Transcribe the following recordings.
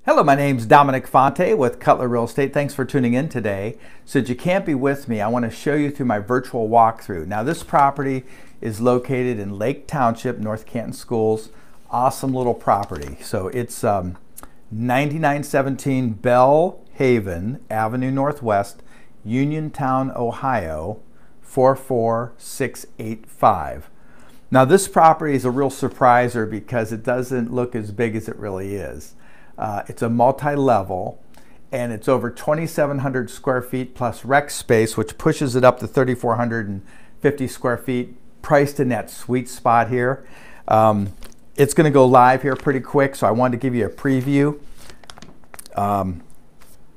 Hello, my name's Dominic Fonte with Cutler Real Estate. Thanks for tuning in today. Since you can't be with me, I want to show you through my virtual walkthrough. Now, this property is located in Lake Township, North Canton Schools. Awesome little property. So it's 9917 Bellhaven Avenue Northwest, Uniontown, Ohio, 44685. Now, this property is a real surpriser because it doesn't look as big as it really is. It's a multi-level, and it's over 2,700 square feet plus rec space, which pushes it up to 3,450 square feet, priced in that sweet spot here. It's going to go live here pretty quick, so I wanted to give you a preview.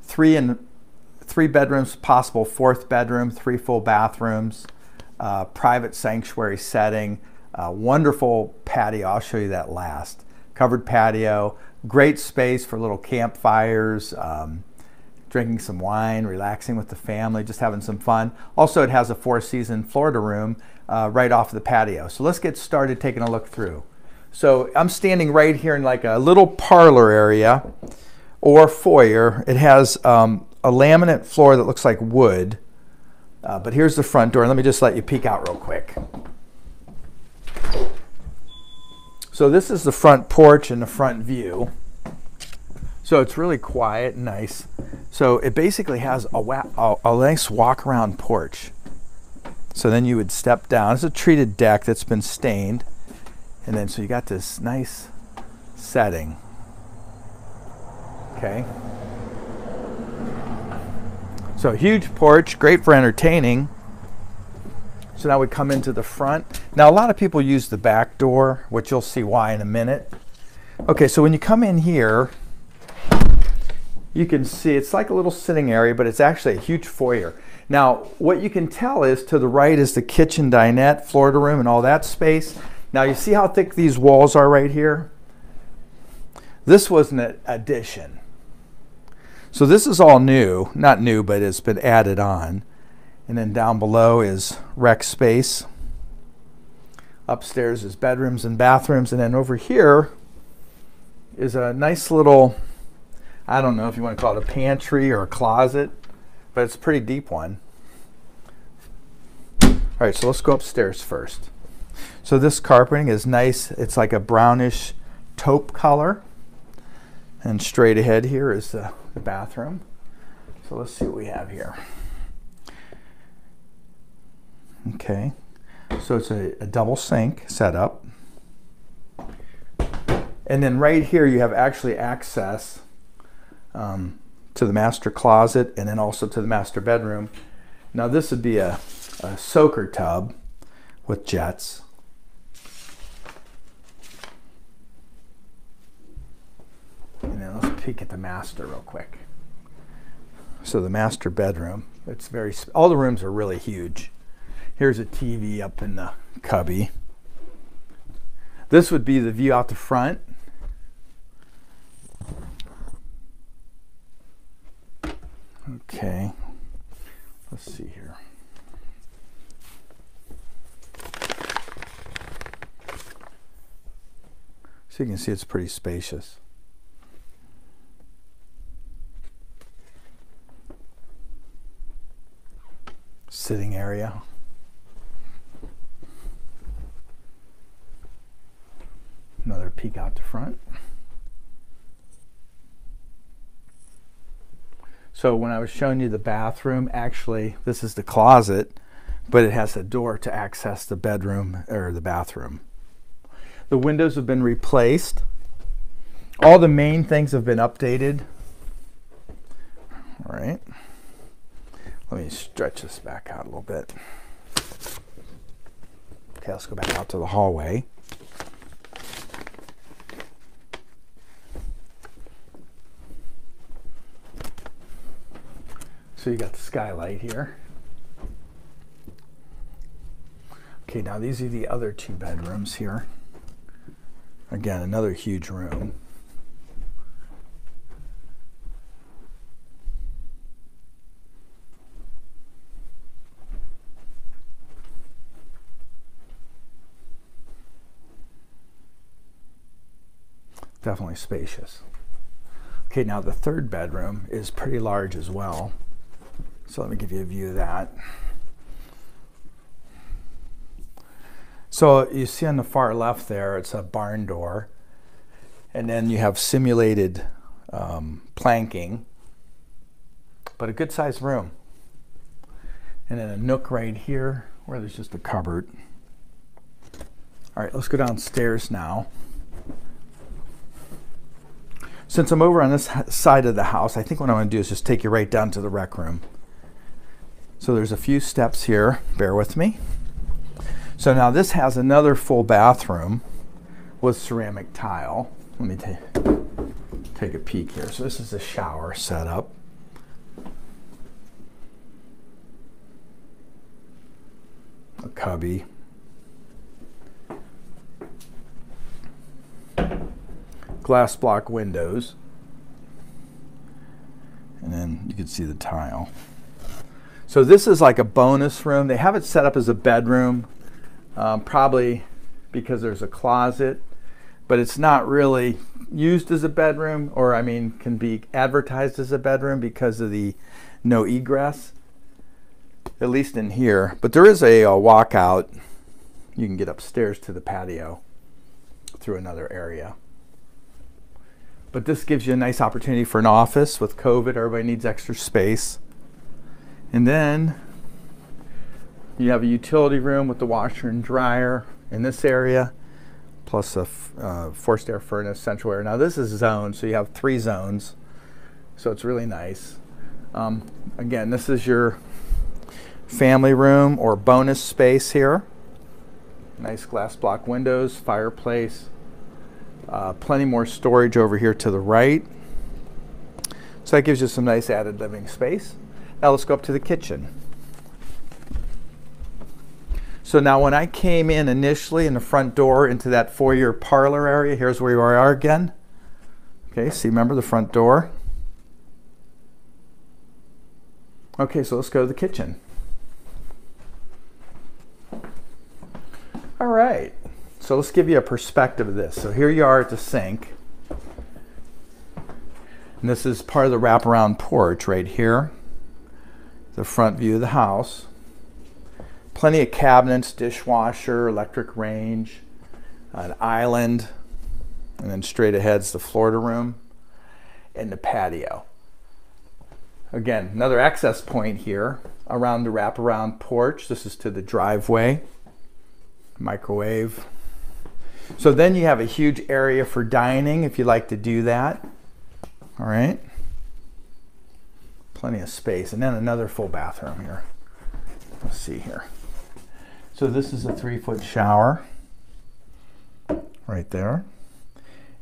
Three bedrooms, possible fourth bedroom, 3 full bathrooms, private sanctuary setting, wonderful patio. I'll show you that last. Covered patio. Great space for little campfires, drinking some wine, relaxing with the family, just having some fun. Also, it has a 4-season Florida room right off the patio. So let's get started taking a look through. So I'm standing right here in like a little parlor area or foyer. It has a laminate floor that looks like wood. But here's the front door. Let me just let you peek out real quick. So this is the front porch and the front view. So it's really quiet and nice. So it basically has a nice walk around porch. So then you would step down. It's a treated deck that's been stained. And then so you got this nice setting. Okay. So huge porch, great for entertaining. So now we come into the front. Now a lot of people use the back door, which you'll see why in a minute. Okay, so when you come in here, you can see it's like a little sitting area, but it's actually a huge foyer. Now, what you can tell is to the right is the kitchen, dinette, Florida room, and all that space. Now you see how thick these walls are right here? This was an addition. So this is all new, not new, but it's been added on. And then down below is rec space. Upstairs is bedrooms and bathrooms. And then over here is a nice little, I don't know if you want to call it a pantry or a closet, but it's a pretty deep one. All right, so let's go upstairs first. So this carpeting is nice. It's like a brownish taupe color. And straight ahead here is the bathroom. So let's see what we have here. Okay, so it's a double sink setup. And then right here you have actually access to the master closet and then also to the master bedroom. Now this would be a soaker tub with jets. And then let's peek at the master real quick. So the master bedroom, it's very, all the rooms are really huge. Here's a TV up in the cubby. This would be the view out the front. Okay, let's see here. So you can see it's pretty spacious. Sitting area. Another peek out the front. So when I was showing you the bathroom, actually this is the closet, but it has a door to access the bedroom or the bathroom. The windows have been replaced. All the main things have been updated. All right. Let me stretch this back out a little bit. Okay, let's go back out to the hallway. So you got the skylight here. Okay, now these are the other 2 bedrooms here. Again, another huge room. Definitely spacious. Okay, now the third bedroom is pretty large as well. So let me give you a view of that. So you see on the far left there, it's a barn door. And then you have simulated planking, but a good sized room. And then a nook right here where there's just a cupboard. All right, let's go downstairs now. Since I'm over on this side of the house, I think what I'm going to do is just take you right down to the rec room. So there's a few steps here, bear with me. So now this has another full bathroom with ceramic tile. Let me take a peek here. So this is a shower setup. A cubby. Glass block windows. And then you can see the tile. So this is like a bonus room. They have it set up as a bedroom, probably because there's a closet, but it's not really used as a bedroom, or I mean, can be advertised as a bedroom because of the no egress, at least in here. But there is a walkout. You can get upstairs to the patio through another area. But this gives you a nice opportunity for an office. With COVID, everybody needs extra space. And then you have a utility room with the washer and dryer in this area, plus a forced air furnace, central air. Now this is zoned, so you have 3 zones, so it's really nice. Again, this is your family room or bonus space here. Nice glass block windows, fireplace, plenty more storage over here to the right. So that gives you some nice added living space. Now let's go up to the kitchen. So now when I came in initially in the front door into that foyer parlor area, here's where you are again. Okay, see, remember the front door? Okay, so let's go to the kitchen. All right, so let's give you a perspective of this. So here you are at the sink. And this is part of the wraparound porch right here. The front view of the house. Plenty of cabinets, dishwasher, electric range, an island, and then straight ahead's the Florida room and the patio. Again, another access point here around the wraparound porch. This is to the driveway, microwave. So then you have a huge area for dining if you like to do that. All right. Plenty of space. And then another full bathroom here. Let's see here. So this is a 3-foot shower right there.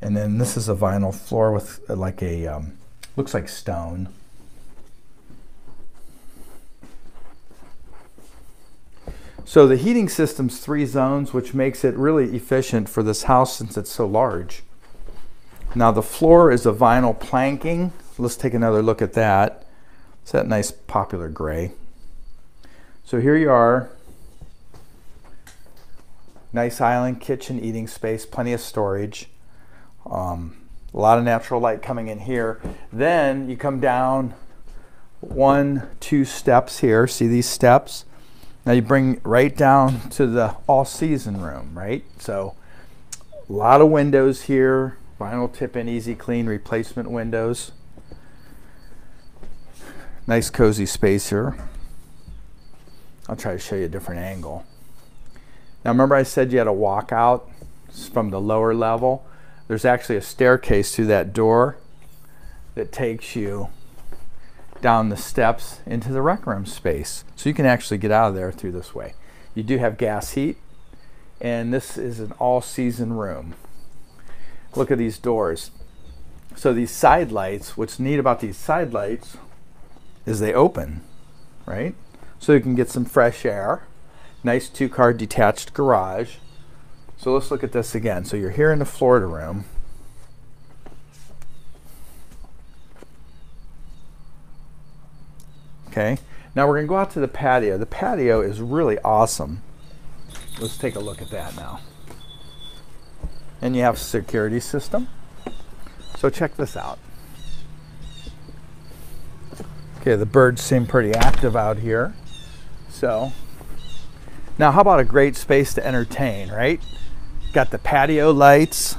And then this is a vinyl floor with like a, looks like stone. So the heating system's 3 zones, which makes it really efficient for this house since it's so large. Now the floor is a vinyl planking. Let's take another look at that. It's that nice popular gray. So here you are. Nice island, kitchen, eating space, plenty of storage. A lot of natural light coming in here. Then you come down 1, 2 steps here. See these steps? Now you bring right down to the all-season room, right? So a lot of windows here. Vinyl tip-in, easy clean replacement windows. Nice cozy space here. I'll try to show you a different angle. Now remember I said you had a walkout from the lower level? There's actually a staircase through that door that takes you down the steps into the rec room space. So you can actually get out of there through this way. You do have gas heat, and this is an all-season room. Look at these doors. So these side lights, what's neat about these side lights is they open, right? So you can get some fresh air. Nice 2-car detached garage. So let's look at this again. So you're here in the Florida room. Okay, now we're gonna go out to the patio. The patio is really awesome. Let's take a look at that now. And you have a security system. So check this out. Okay, the birds seem pretty active out here. So, now how about a great space to entertain, right? Got the patio lights.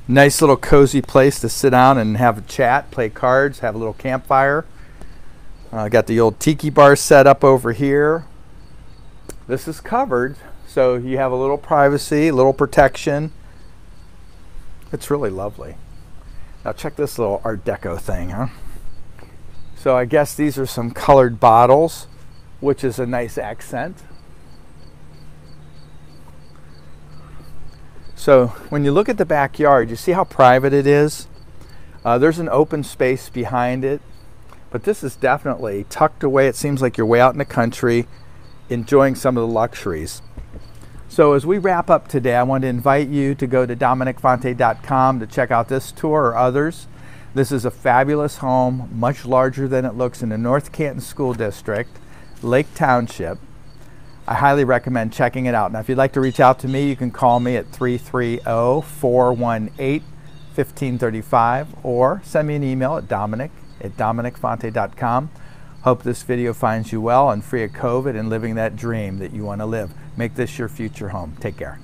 Nice little cozy place to sit down and have a chat, play cards, have a little campfire. Got the old tiki bar set up over here. This is covered, so you have a little privacy, a little protection. It's really lovely. Now check this little Art Deco thing, huh? So I guess these are some colored bottles, which is a nice accent. So when you look at the backyard, you see how private it is? There's an open space behind it, but this is definitely tucked away. It seems like you're way out in the country, enjoying some of the luxuries. So as we wrap up today, I want to invite you to go to dominicfonte.com to check out this tour or others. This is a fabulous home, much larger than it looks, in the North Canton School District, Lake Township. I highly recommend checking it out. Now, if you'd like to reach out to me, you can call me at 330-418-1535 or send me an email at dominic@dominicfonte.com. Hope this video finds you well and free of COVID and living that dream that you want to live. Make this your future home. Take care.